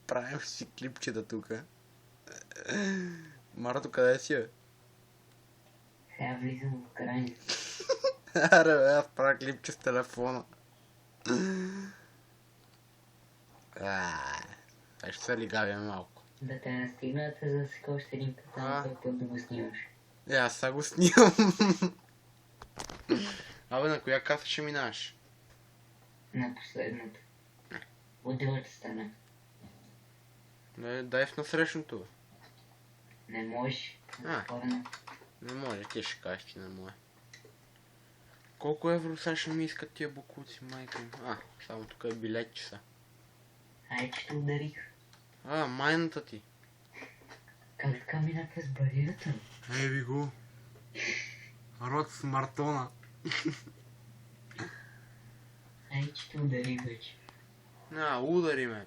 Правим си клипчета тука. Марто, къде си, бе? Сега влизам в крайни. Аре, бе, аз правя клипче с телефона. Сега ще се лигавим малко. Да те настигнат, за да си още един път, този път да го снимаш. Аз сега го снимам. Абе, на коя каса ще минаш? На последната. От другата страна. Дай в насрещното, бе. Не можеш. Затворена. Не може, ти ще кажеш, че не може. Колко евро сега ще ми искат тия бокуци, майка ми? Само тук е билетче са. Ай, че те ударих. Майната ти. Как така мина през бариерата? Еби го. Род с Мартона. Ай, че те ударих вече. Удари ме.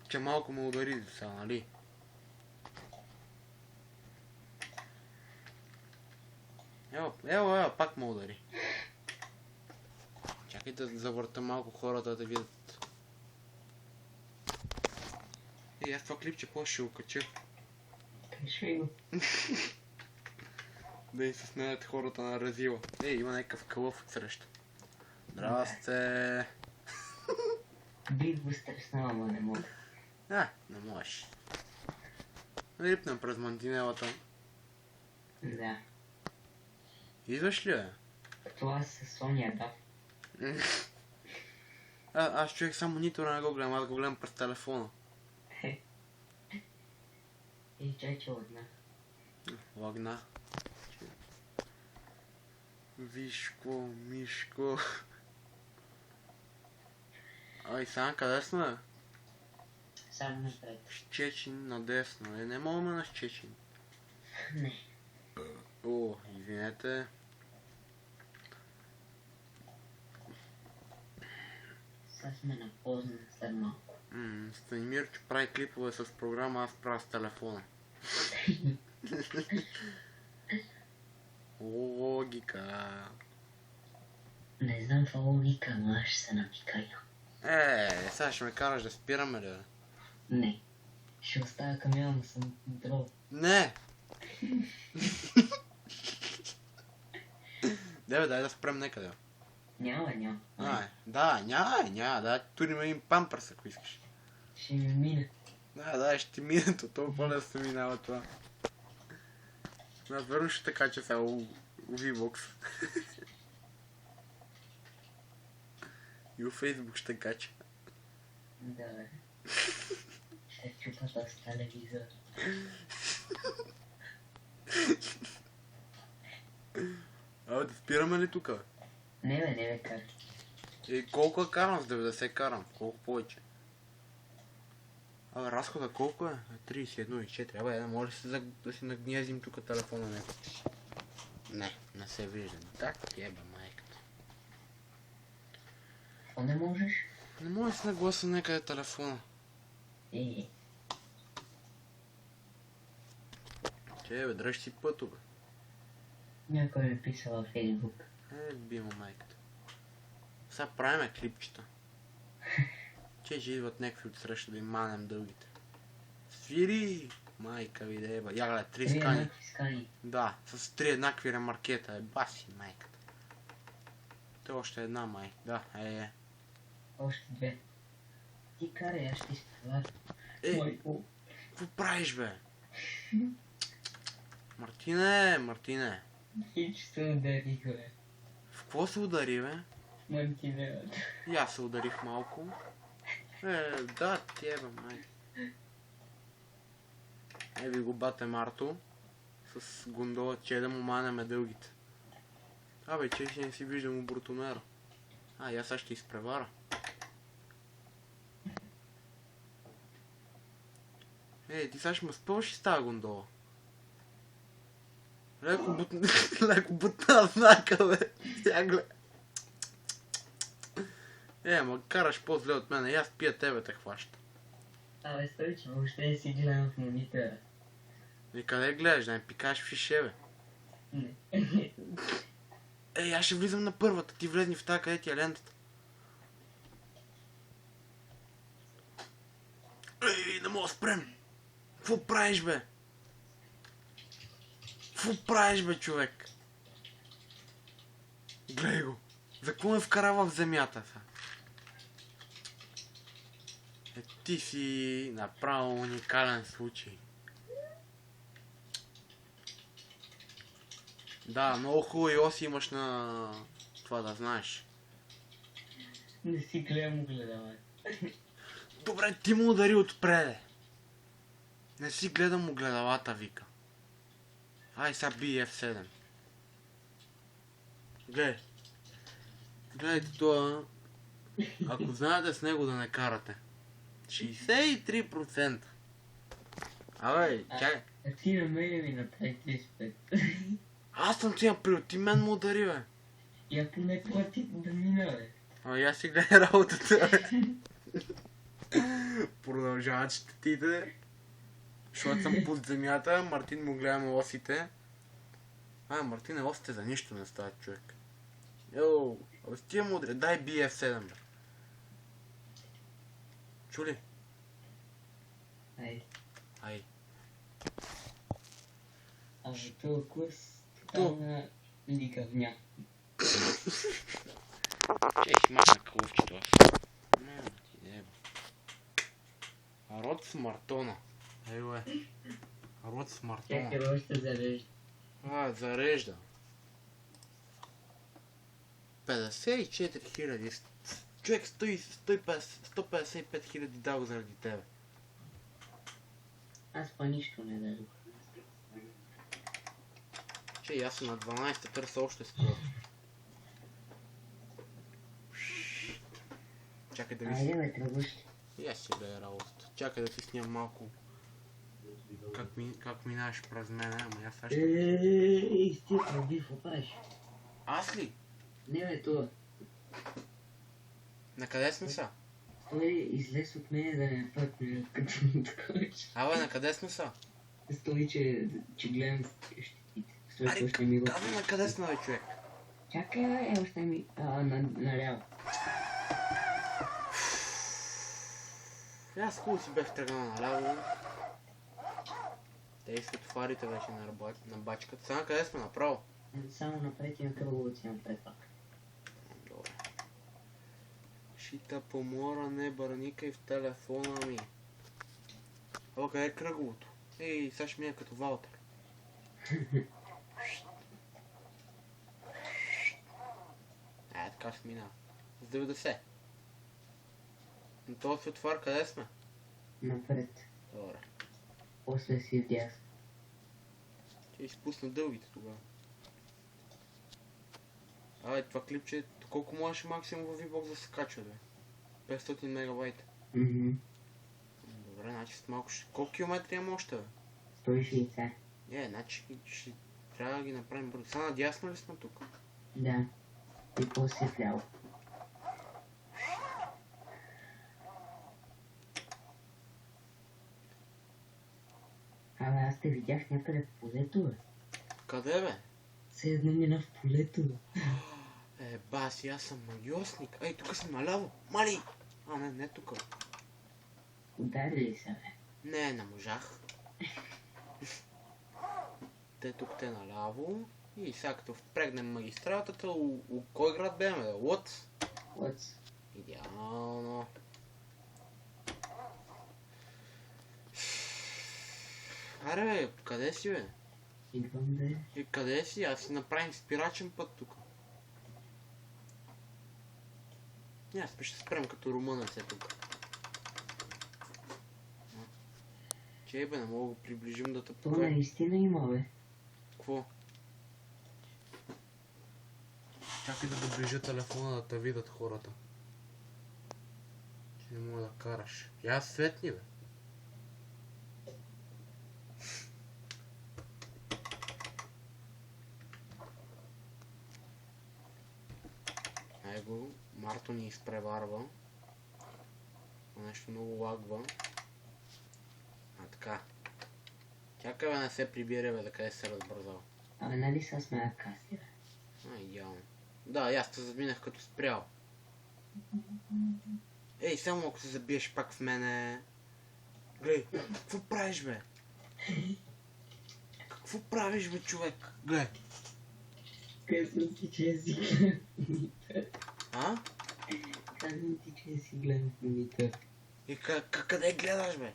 Че малко ме удари сега, нали? Ево, пак ме удари. Чакай да завърта малко хората да видят. Аз това клипче по-ще ще го кача. Качвай го. Да им се смеят хората на разила. Има някакъв кълъв отсреща. Здрасте. Бих го стреснал, ама не мога. Не можеш. Рипнем през мантинелата. Да. Идваш ли, бе? Това с Соня, да. Аз човек само монитора не го гледам, аз го гледам през телефона. Чай, лагна. Лагна. Вишко, Мишко. Сега къде сме? Само напред. Щечин надесно. Не мога на Щечин. Не. Извинете. Сега сме на поздно след малко. Станимир, че прави клипове с програма, аз правя с телефона. Логика. Не знам това логика, но аз ще се напикая. Сега ще ме караш да спираме ли, бе? Не. Ще оставя камиона на самоконтрол. Не! Дай да спрем некъде. Няма. Да, турим един памперс, ако искаш. Ще ми мине. Ще ти мине, толкова да се минава това. Аз верно ще така, че сега у V-Box. И у Facebook ще кача. Да, бе. Ще чупа с телевизор. Да спираме ли тука? Не бе, карай. Колко карам? С 90 карам. Колко повече? Разхода колко е? 31,4. Не може да си нагнезим тук телефона някакъв. Не се вижда. Так ти бе, майката. Какво не можеш? Не може да се нагласа някъде телефона. Бе, дръж си пъто, бе. Някой ми писал във Фейсбук. Любима майката. Сега правиме клипчета. Че идват някакви отсреща да им манем дългите. Свири! Майка ви да еба. Гледа, 3 скани. Да, с 3 еднакви ремаркета. Баси майката. Те още една май. Да, Още 2. Ти карай, аз ще изпреваря. Какво правиш, бе? Мартине. Хич се ударих, бе. В какво се удари, бе? Мантинелата. И аз се ударих малко. Да, ти бе, май. Ви го бате Марто. С гондола, че да му манеме дългите. Че си не си виждам обортомера. И аз сега ще изпревара. Ти сега ще ме спълши с тази гондола. Леко бутна знака, бе. Сега гледа. Ма караш по-зле от мене. И аз пия тебе те хваща. Стой, че въобще не си гледам в монитора. И къде гледаш? Да не пикаеш в шише, бе. Не. Аз ще влизам на първата. Ти влезни в тази, къде ти е лентата. мога да спрем. Какво правиш, бе? Какво правиш, бе, човек? Гледай го. За какво ме вкарава в земята, сега? Ти си направо уникален случай. Да, много хубави оси имаш на това да знаеш. Не си гледам огледала. Добре, ти му удари отпреде. Не си гледам огледалата, вика. Ай, сега би F7. Гледай. Гледайте това. Ако знаете с него да не карате. 63%. Абе, чакай. А ти на мене ми направи 35. Аз съм ти направил, ти мен му удари, бе. Я поне плати да мина, бе. Ама я си гледай работата, бе. Продължават щетите. Защото съм под земята, Мартин му гледаме осите. Мартин, осите за нищо не стават, човек. Йоу, абе с тия мудри, дай BF7, бе. Чули? Ай. Ай. А за този курс тотална лигавня. Че ще махна кълъвчето аз. Род с Мартона. Ей, бе. Род с Мартона. Чакай, още зарежда. Зарежда. 54 000. Човек, 155 000 дал заради тебе. Аз па нищо не дадох. Че аз съм на 12, търся още скоро. Чакай да ви Айде, бе, тръгваш. И аз си гледа работата. Чакай да си снимам малко. Как минаваш през мене, ама аз сега ще... Ей, ти прави, какво правиш? Аз ли? Не, бе, това. Накъде сме са? Той излез от мене да не пътне, като такова. Накъде сме са? Стой, че гледам щетите. Стой, Аре, още ми го... казвай накъде сме, бе, човек? Чакай, бе, още ми... наляво. Аз хубаво си бях тръгнал наляво. Те и светофарите вече на бачката. Сега къде сме направо? Само напред и на кръговици напред пак. Добре. Шита помора, не бърникай в телефона ми. Ама къде е кръговото? Ей, сега ще мина като Валтер. Така ще мина. С 90. На този светофар къде сме? Напред. Добре. После си вдясно. Ще изпусна дългите тогава. Това клипче, колко можеше максимум във V-Box да се качва, бе? 500 мегабайта. Добре, значи с малко ще... Колко километри имам още, бе? 160. Значи ще трябва да ги направим бързо. Сега надясно ли сме тук? Да. И после вляво. Абе, аз те видях някъде в полето, бе. Къде, бе? Все едно мина в полето, бе. Баси, аз съм магиосник. Ей, тук съм наляво. Мали! Не тук. Удари ли се, бе? Не можах. Те наляво. И сега като впрегнем магистратата, у кой град беме, бе? Лъц? Лъц. Идеално. Аре, бе, къде си, бе? Идвам, бе. Къде си? Аз си направим спирачен път тук. Аз ще спрем като румънец е тук. Че, бе, не мога да го приближим да те То покажа. наистина има, бе. Какво? Чакай да доближа телефона да те видят хората. Че не мога да караш. Я светни, бе. Его, Марто ни изпреварва. Нещо много лагва. Така. Чакай, бе, не се прибира, бе, да къде се разбързал. Абе, нали са сме на каси, бе? Идеално. Да, и аз те задминах като спрял. Ей, само ако се забиеш пак в мене... Глей, какво правиш, бе? Какво правиш, бе, човек? Глей. Казвам ти, че си гледам. А? Казвам ти, че си гледам в монитор. И къде гледаш, бе?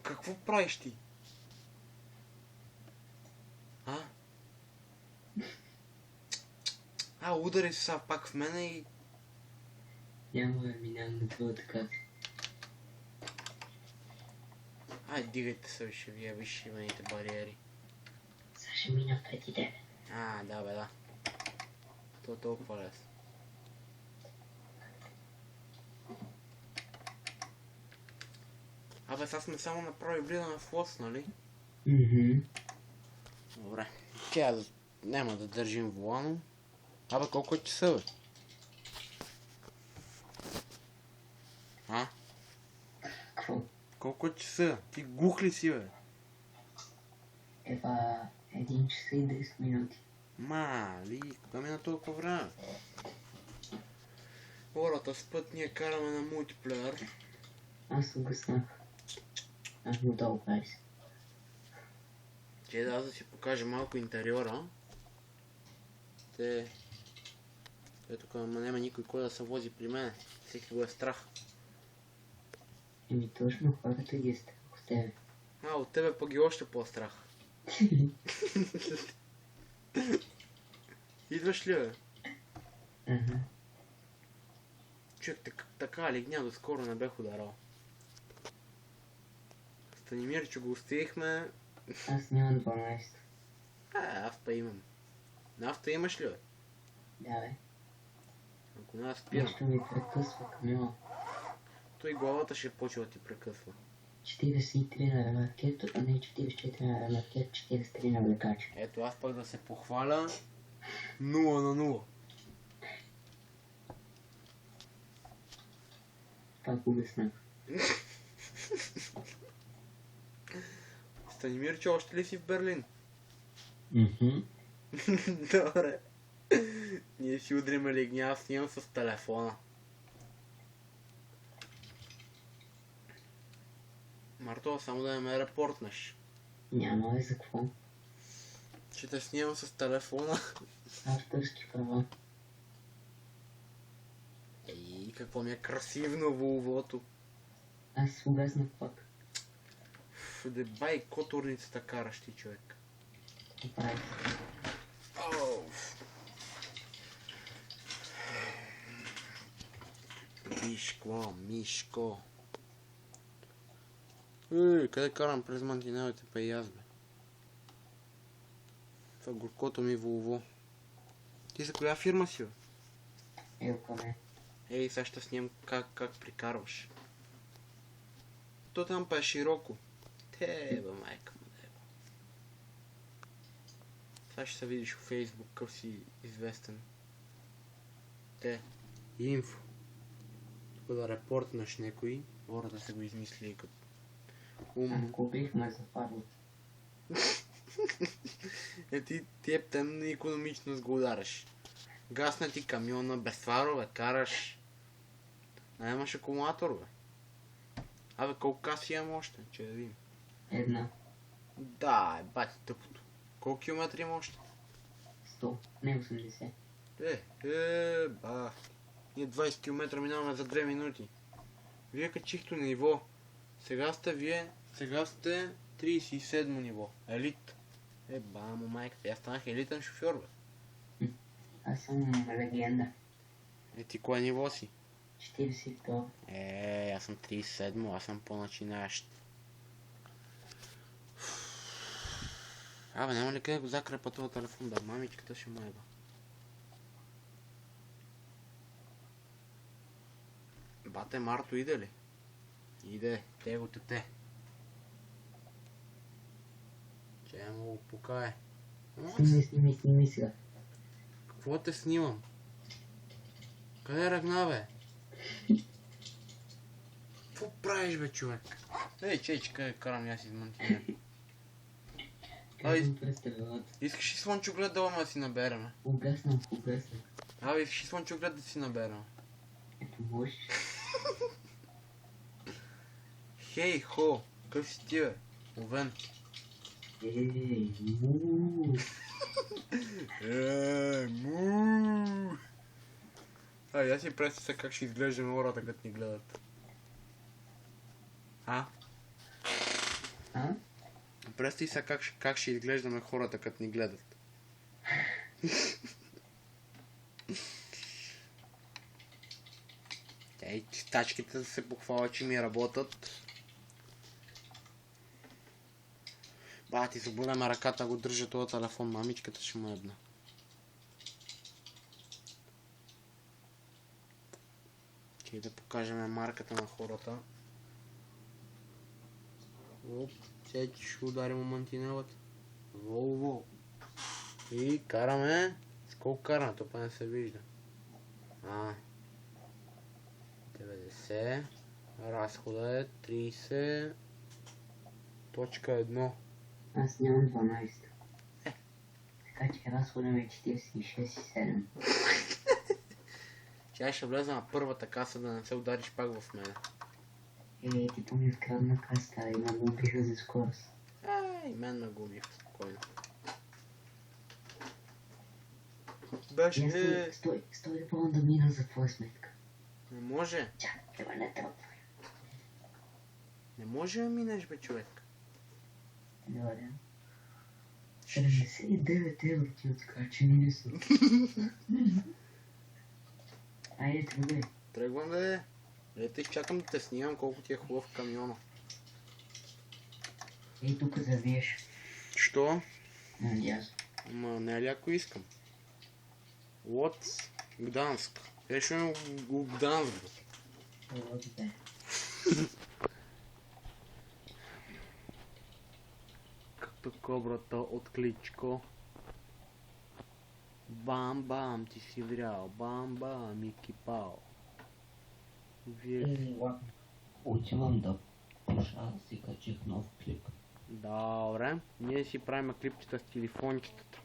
Какво правиш ти? А? Удари се сега пак в мене и... Няма да минавам на твоята каса. Дигайте се, ще вие вишиваните бариери. Сега ще мина преди тебе. Да, бе, да. То е толкова лесно. Сега сме само направили влизаме в лос, нали? Добре. Няма да държим волано. Колко е часа, бе? Какво? Колко е часа? Ти глух ли си, бе? 1 часа и 10 минути. Кога мина толкова време? Хората спът, ние караме на мултиплеер. Аз угаснах. Аз му долу 20. Аз да си покажа малко интериора. Тук няма никой кой да се вози при мен. Всеки го е страх. Точно хората ги е страх от тебе. От тебе пък ги още по-страх. Идваш ли, бе? Човек, така лигня, доскоро не бех ударал. Станимир, че го оставихме... Аз нямам 12. Авто имам. Авто имаш ли, бе? Да, бе. Ако не, аз спирам. Нещо ми прекъсва камиона. Той главата ще почва да ти прекъсва. 43 на ремаркето, а не 44 на ремаркето, 43 на влекача. Ето аз пък да се похваля 0 на 0. Пак угаснах. Станимир, че още ли си в Берлин? Добре. Ние си удриме лигня, аз снимам с телефона. Марто, само да ме репортнеш. Няма ли за какво? Че те снимам с телефона. Авторски права. Какво ми е красивно вулвото. Аз угаснах пак. Дебай, которницата караш ти, човек. Прави. Мишко. Къде карам през мантинелите, па и аз, бе? Това горкото ми вулво. Ти за коя фирма си, бе? Елкаме. Сега ще снимам как прикарваш. То там па е широко. Бе, майка му деба. Сега ще се видиш в Фейсбук, къв си известен. Инфо. Тук да репортнаш някой, хората са го измислили като умно. Купихме за парло. Ти ептен икономично сгодараш. Гасна ти камиона, без фарове, караш. Нямаш акумулатор, бе. Колко каси имам още, че да видим. 1. Да, бати тъпото. Колко километри има още? 100, не 80. Ние 20 км минаваме за 2 минути. Вие качихте ниво. Сега сте 37 ниво. Елит. Бамо майката, аз станах елитен шофьор, бе. Аз съм легенда. Ти кое ниво си? 42. Аз съм 37, аз съм по-начинаещ. Няма ли къде го закрепа този телефон, бе? Мамичката ще му еба. Бате, Марто иде ли? Иде, те го тете. Че му го покае. Снимай сега. Какво те снимам? Къде ръгна, бе? Какво правиш, бе, човек? Че къде карам аз измънтина. Искаш ли слънчоглед да си наберем? Угаснах. Искаш ли слънчоглед да си наберем? Ето можеш. Хей, хо, какъв си ти, бе? Овен. Ей, му. Му. Я си представя се как ще изглеждаме хората, като ни гледат. А? А? Представи се как ще изглеждаме хората, като ни гледат. Ей, чистачките да се похвалят, че ми работят. Бати, заболеме ръката, го държа този телефон, мамичката ще му ебна. Чай да покажем марката на хората. Оп, сега ще ударим мантинелата. Волво. И караме. С колко караме? То па не се вижда. 90. Разхода е 30. Точка 1. Аз нямам 12. Така че разходът ми е 46,7. Сега ще влеза на първата каса да не се удариш пак в мене. Ти то ми вкрадна каста и ме го убиха за скорост. И мен ме го убиха спокойно. Беше... Стой по да мина за твоя сметка. Не може. Чакай, бе, не тропвай. Не може да минеш, бе, човек. Добре. 79 евро ти откачени не са. Айде, тръгвай. Тръгвам, бе. Ето изчакам да те снимам колко ти е хубав камиона. Ей, тук завиеш. Що? Надясно. Ама не е ли ако искам? Лоц, Гданск. Решваме го Гданск. Лоц, бе. Като кобрата от Кличко. Бам-бам, ти си врял. Бам-бам, и кипал. Ей, ладно. Отивам да пуша, си качих нов клип. Добре, ние си правим клипчета с телефончетата.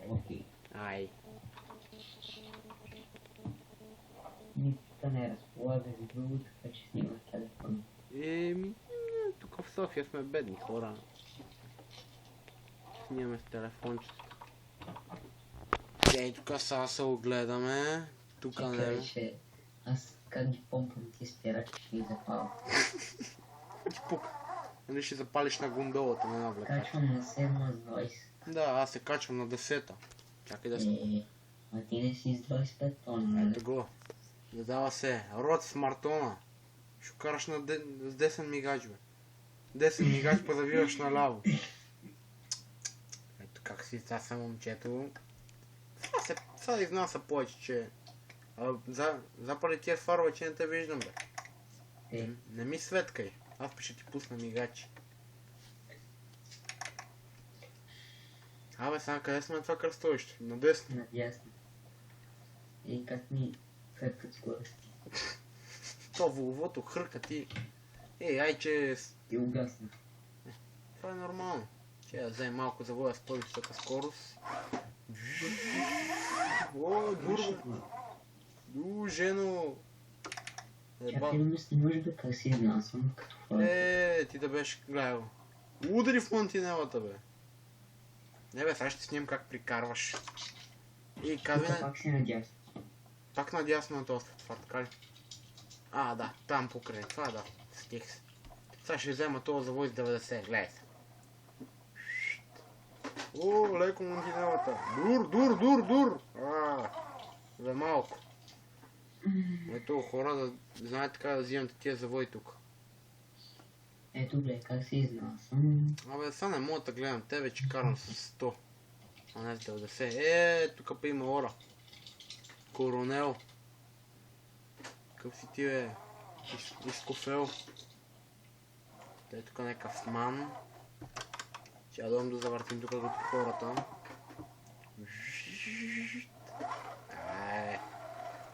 Окей. Ай. Никога не разполага за друго, така че снимах телефон. Тук в София сме бедни хора. Снимаме с телефончетата. Ей, тук сега се огледаме. Тук не... Чакай, че аз как ги помпам ти спира, че ще ги запаля. Ти пука. Нали ще запалиш на гондолата на навлекач. Качвам на 7 с 20. Да, аз се качвам на 10-та. Чакай да се... А ти не си с 25 тона, нали? Ето го. Задава се. Род смартона. Ще караш с 10 мигач, бе. 10 мигач па завиваш наляво. Ето как си това са момчето. Сега да изнася повече, че... Запали тия фарове, че не те виждам, бе. Не ми светкай. Аз ще ти пусна мигачи. Абе, сега къде сме на това кръстовище? Надесно. Надясно. И как ми фъркат скорости. То воловото хърка ти. Ай, че... И угасна. Това е нормално. Че да взем малко завоя с по-висока скорост. О, дурно. Жено. Чакай да ме снимаш бе, как си изнасвам като фото. Ти да беше гледал. Удари в мантинелата, бе. Не бе, сега ще снимам как прикарваш. И казвай... Тук пак си надясно. Пак надясно на този това, така ли? Да, там покрай това, да. Стих се. Сега ще взема този завой с 90, гледай се. О, леко мантинелата. Дур! За малко. Ето хора да знаете как да взимате тия завои тук. Ето бе, как си изнасвам. Абе, сега не мога да гледам тебе, че карам с 100. А не с 90. Тук па има ора. Коронел. Какъв си ти, бе? Изкофел. Ей тук някакъв ман. Ще дойдем да завъртим тук като хората.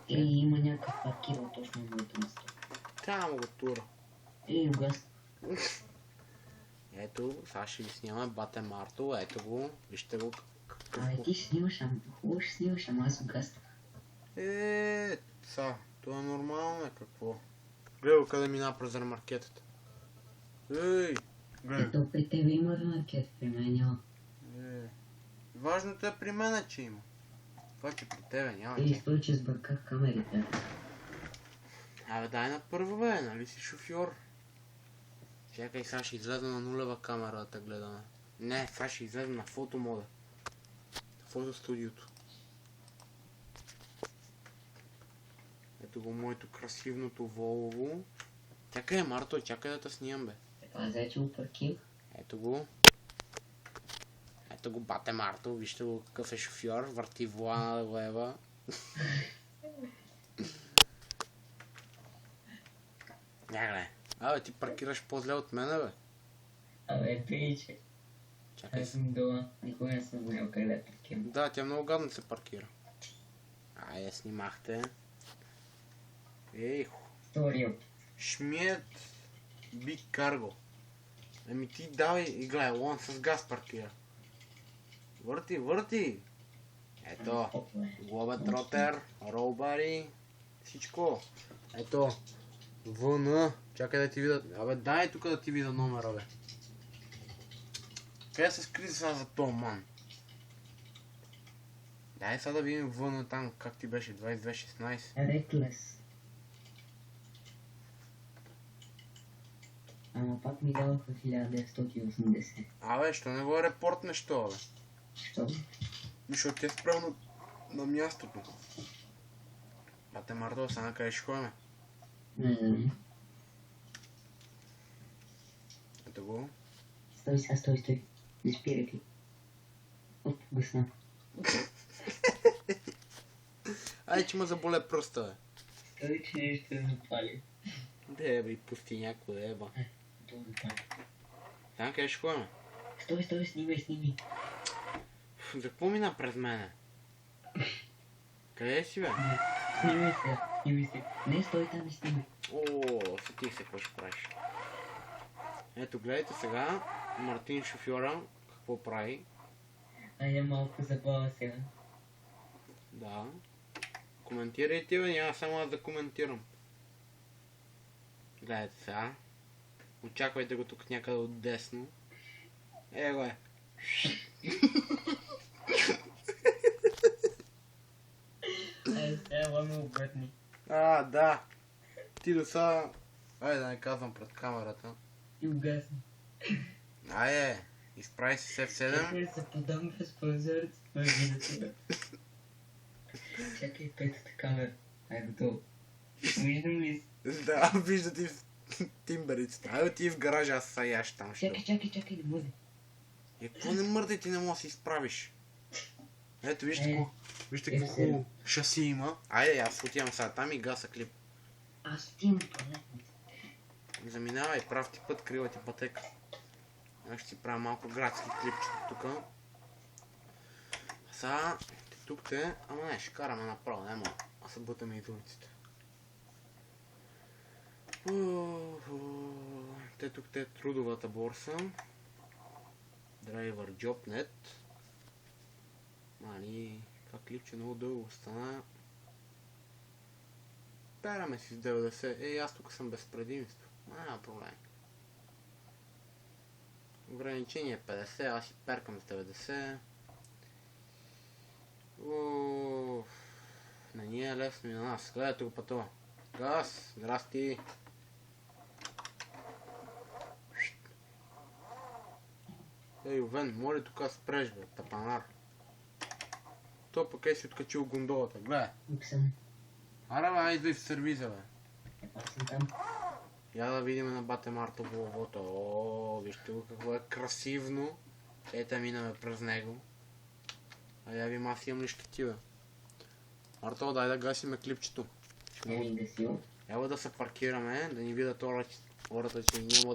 И има някакъв паркирал точно на моето место. Трябва му го тура. Угасна. Ето, сега ще ви снимаме Бате Марто, ето го, вижте го. Ти снимаш, хубаво ще снимаш, ама аз угаснах. Това е нормално, какво? Гледай къде мина през ремаркетата. Ей, гледай. Ето при тебе има ремаркет, при мен няма. Важното е при мен, че има. Това, че при тебе няма. Или стой, че сбърках камерите. Абе, дай на първо, бе, нали си шофьор? Чакай, сега ще излезе на нулева камера да те гледаме. Не, сега ще излезе на фотомода. Фотостудиото. Ето го моето красивното Волво. Чакай, Марто, чакай да те снимам, бе. Това взе, че го паркирах. Ето го. Ето го бате Марто, вижте го какъв е шофьор, върти волана да го ева. Гледай. Абе, ти паркираш по-зле от мене, бе. Абе, приче. Чакай Аз се. съм дома. Никога не съм знаел къде да паркирам. Да, тя много гадно се паркира. Айде, снимахте. Ейхо. Втория. Шмиет Биг Карго. Еми ти давай и гледай, он с газ паркира. Върти, върти! Ето, Глобетротер, Роубари, всичко. Ето, ВН, чакай да ти видя. Абе, дай тук да ти видя номера, бе. Къде се скри сега за то, ман? Дай сега да видим ВН там, как ти беше, 2216. Реклес. Ама пак ми даваха 1980. Абе, що не го репортнеш то, бе? Що? Защото ти е спрямо на мястото. Бате Мардо, сега къде ще ходим? Не знам. Ето го. Стой сега, стой. Не спирай ти. Оп, гъсна. Ай, че ме заболе пръста, бе. Стой, че нещо да запали. Де, бе, пусти някой, да еба. То запали. Сега къде ще ходим? Стой, снимай. За какво мина през мене? Къде си, бе? Снимай се. Не, стой там и снимай. О, сетих се какво ще правиш. Ето, гледайте сега Мартин шофьора какво прави. Айде малко забава сега. Да. Коментирайте, бе, няма само аз да коментирам. Гледайте сега. Очаквайте го тук някъде отдесно. Го е. Айде сега ме обърни. Да. Ти до сега... Айде да не казвам пред камерата. И угасни. Айде, изправи си F7. Чакай да се подам през прозореца. Това е видеото. Чакай петата камера. Ай, готово. Виждам ли си? Да, вижда ти в тимберицата. Айде ти в гаража, аз са яш там ще. Чакай, не бъде. Какво не мърдай, ти не можеш да се изправиш. Ето, вижте Е, какво хубаво шаси има. Айде, аз отивам сега там и гаса клип. Аз отивам туалетница. Заминавай, прав ти път, крива ти пътека. Аз ще ти правя малко градски клипчета тук. Сега, тук те, ама не, ще караме направо, няма. Аз се бутаме и улиците. Те тук те трудовата борса. Driver JobNet. Мани, това клипче много дълго стана. Пераме си с 90. Аз тук съм без предимство. Няма проблем. Ограничение 50, аз си перкам с 90. Не ни е лесно и на нас. Гледайте го пътува. Газ, здрасти. Овен, моля тук спреш, бе, тапанар. То пък си откачил гондолата, гледай. Тук съм. Ара, бе, айде в сервиза, бе. Пак съм там. Я да видим на бате Марто Волвото. О, вижте го какво е красивно. Ета минаме през него. А я ви аз имам ли щетива. Марто, дай да гасиме клипчето. Не ми гасил. Ева да се паркираме, да ни видят хората, че няма